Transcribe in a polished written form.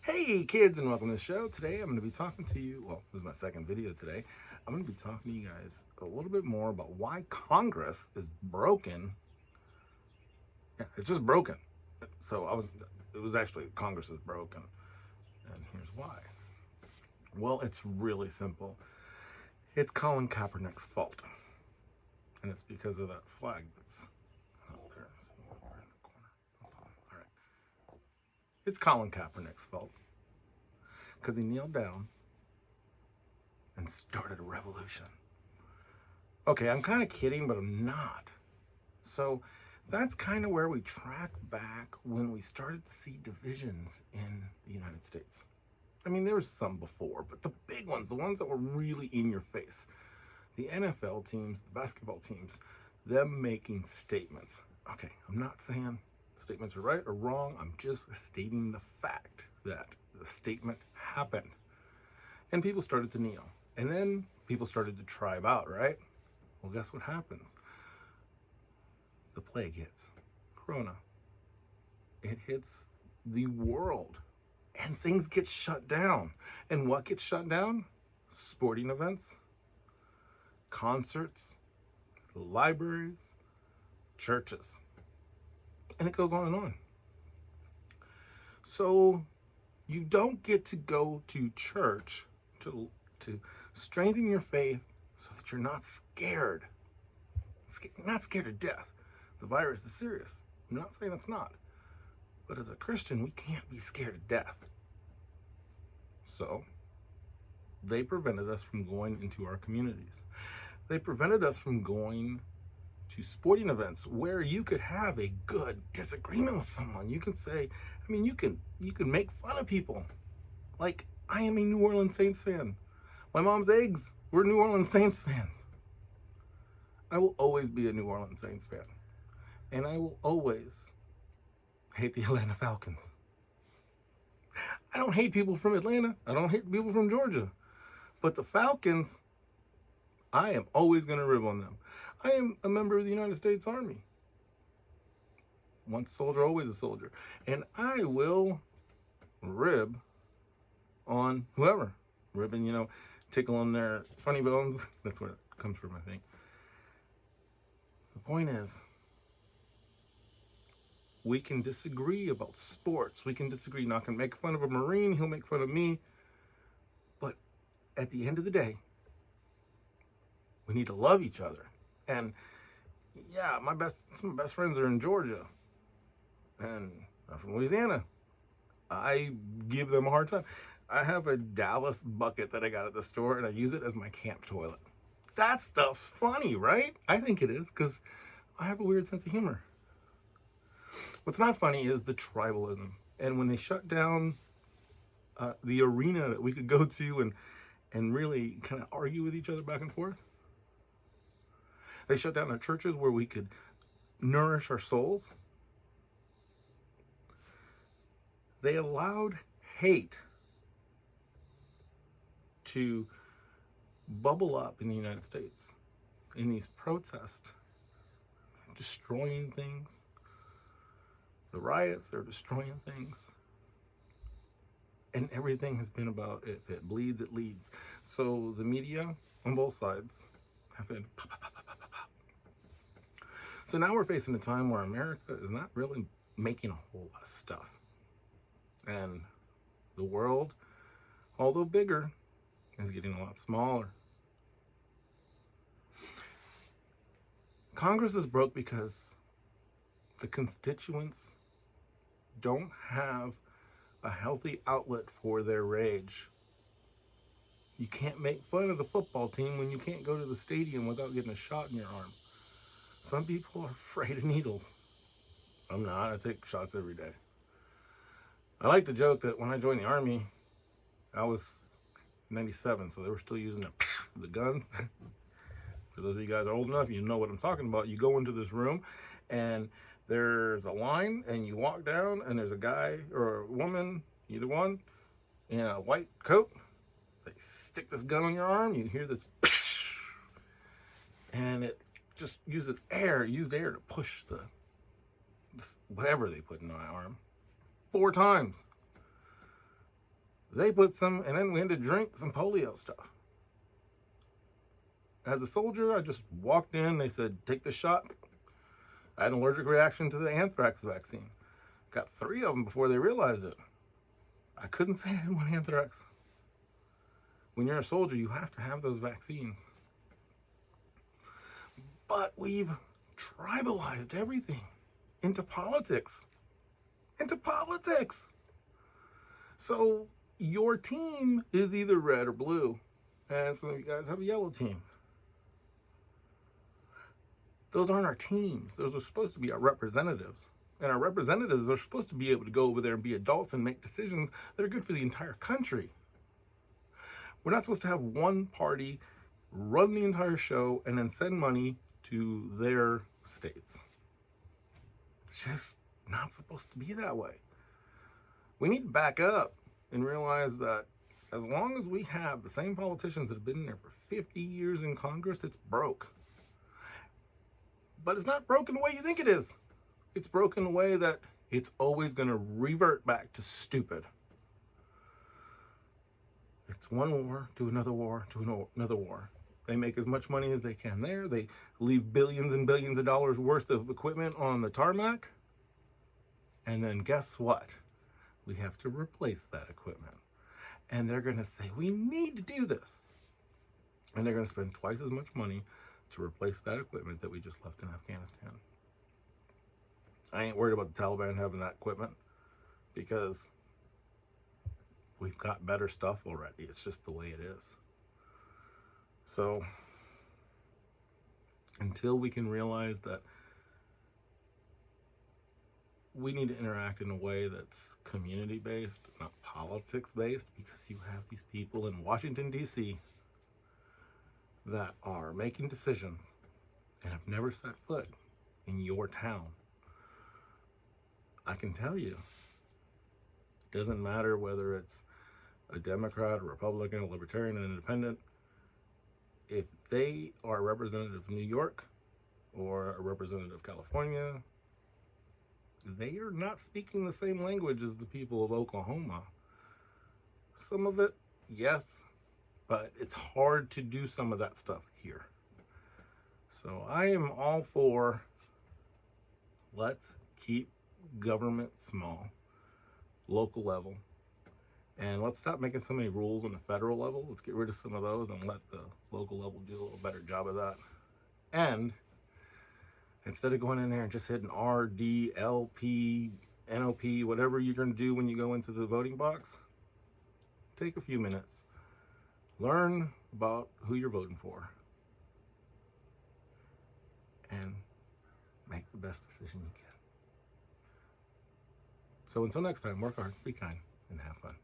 Hey kids, and welcome to the show. Today I'm going to be talking to you, well, this is my second video today. I'm going to be talking to you guys a little bit more about why Congress is broken. Yeah, it's just broken. It was actually Congress is broken. And here's why. Well, it's really simple. It's Colin Kaepernick's fault. And it's because of that flag that's out there. We're in the corner. Hold on. All right. It's Colin Kaepernick's fault. Because he kneeled down and started a revolution. Okay, I'm kind of kidding, but I'm not. So that's kind of where we track back when we started to see divisions in the United States. I mean, there was some before, but the big ones, the ones that were really in your face, the NFL teams, the basketball teams, them making statements. Okay, I'm not saying statements are right or wrong. I'm just stating the fact that the statement happened. And people started to kneel. And then people started to tribe out, right? Well, guess what happens? The plague hits. Corona. It hits the world. And things get shut down. And what gets shut down? Sporting events, concerts, libraries, churches. And it goes on and on. So you don't get to go to church to strengthen your faith so that you're not scared. Not scared to death. The virus is serious. I'm not saying it's not. But as a Christian, we can't be scared to death. So they prevented us from going into our communities. They prevented us from going to sporting events where you could have a good disagreement with someone. You can say, I mean, you can make fun of people. Like, I am a New Orleans Saints fan. My mom's eggs were New Orleans Saints fans. I will always be a New Orleans Saints fan. And I will always hate the Atlanta Falcons. I don't hate people from Atlanta. I don't hate people from Georgia. But the Falcons, I am always going to rib on them. I am a member of the United States Army. Once a soldier, always a soldier. And I will rib on whoever. Ribbing, tickling their funny bones. That's where it comes from, I think. The point is, we can disagree about sports. We can disagree. Not going to make fun of a Marine. He'll make fun of me. But at the end of the day, we need to love each other. And yeah, some of my best friends are in Georgia. And I'm from Louisiana. I give them a hard time. I have a Dallas bucket that I got at the store, and I use it as my camp toilet. That stuff's funny, right? I think it is, because I have a weird sense of humor. What's not funny is the tribalism. And when they shut down the arena that we could go to and really kind of argue with each other back and forth, they shut down our churches where we could nourish our souls. They allowed hate to bubble up in the United States in these protests, destroying things. The riots, they're destroying things. And everything has been about if it bleeds, it leads. So the media on both sides have been pop, pop, pop, pop, pop, pop. So now we're facing a time where America is not really making a whole lot of stuff. And the world, although bigger, is getting a lot smaller. Congress is broke because the constituents don't have a healthy outlet for their rage. You can't make fun of the football team when you can't go to the stadium without getting a shot in your arm. Some people are afraid of needles. I'm not. I take shots every day. I like to joke that when I joined the Army, I was 97, so they were still using the guns. For those of you guys are old enough, you know what I'm talking about. You go into this room, and there's a line, and you walk down, and there's a guy or a woman, either one, in a white coat. They stick this gun on your arm. You hear this, and it just used air to push whatever they put in my arm 4 times. They put some, and then we had to drink some polio stuff. As a soldier, I just walked in. They said, take the shot. I had an allergic reaction to the anthrax vaccine. Got 3 of them before they realized it. I couldn't say I didn't want anthrax. When you're a soldier, you have to have those vaccines. But we've tribalized everything into politics. Into politics. So your team is either red or blue, and some of you guys have a yellow team. Those aren't our teams. Those are supposed to be our representatives. And our representatives are supposed to be able to go over there and be adults and make decisions that are good for the entire country. We're not supposed to have one party run the entire show and then send money to their states. It's just not supposed to be that way. We need to back up and realize that as long as we have the same politicians that have been there for 50 years in Congress, it's broke. But it's not broken the way you think it is. It's broken the way that it's always going to revert back to stupid. It's one war to another war to another war. They make as much money as they can there. They leave billions and billions of dollars worth of equipment on the tarmac. And then guess what? We have to replace that equipment. And they're going to say, we need to do this. And they're going to spend twice as much money to replace that equipment that we just left in Afghanistan. I ain't worried about the Taliban having that equipment because we've got better stuff already. It's just the way it is. So until we can realize that we need to interact in a way that's community-based, not politics-based, because you have these people in Washington, D.C. that are making decisions and have never set foot in your town. I can tell you, it doesn't matter whether it's a Democrat, a Republican, a Libertarian, an Independent. If they are a representative of New York or a representative of California, they are not speaking the same language as the people of Oklahoma. Some of it, yes, but it's hard to do some of that stuff here. So I am all for, let's keep government small, local level, and let's stop making so many rules on the federal level. Let's get rid of some of those and let the local level do a little better job of that. And instead of going in there and just hitting R, D, L, P, NOP, whatever you're going to do when you go into the voting box, take a few minutes. Learn about who you're voting for. And make the best decision you can. So until next time, work hard, be kind, and have fun.